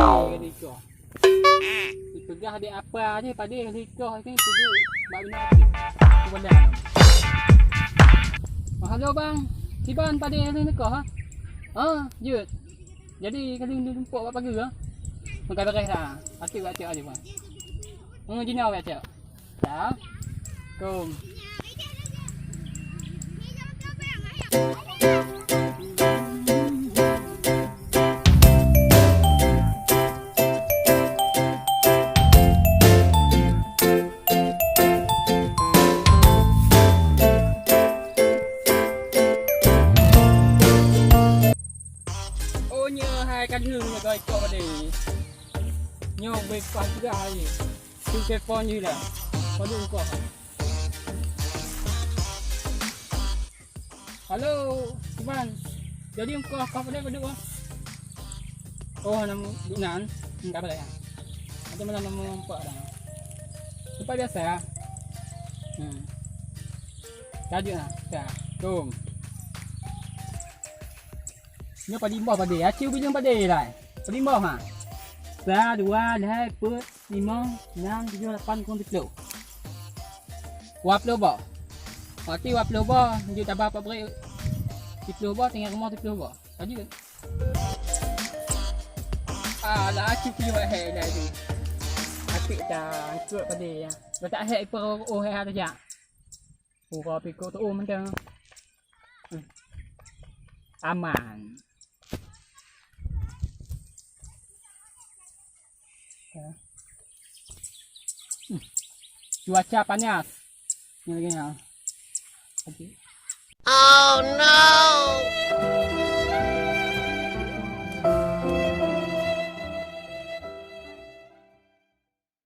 nikah. Dipegah dia apa aje pada nikah ni duduk bab binatang. Boleh. Halo bang, Tiban pada hari nikah ha? Jut. Jadi kali ni jumpa buat pagi ke? Makan beres dah. Atik aja bang. Jinau aja. Dah. Kom. Hai kan hương là coi cọ để nhiều về quán gà gì từ cái con như là có đúng cọ. Halo Iban, jadi engkau kau pada berdua? Oh nama Dunan, enggak boleh ya? Atau mana nama empat dah? Supaya biasa ya. Kaji lah, ya, tum. Nhớ phải đi mò vào để chiêu bây giờ vào để lại phải đi mò hả ra đủ hai bữa đi mò nhang thì là con thịt lẩu wap lo bỏ ti wap lo bỏ như ta ba beri thịt lẩu bỏ tinggal mò thịt lẩu bỏ tadi lah chiêu chiêu hệ này thì api ta cựa vào để rồi ta hệ pro o hệ ha ta có bị cô tôi mình chưa aman. Cuaca panas. Ini lagi ya. Oh no.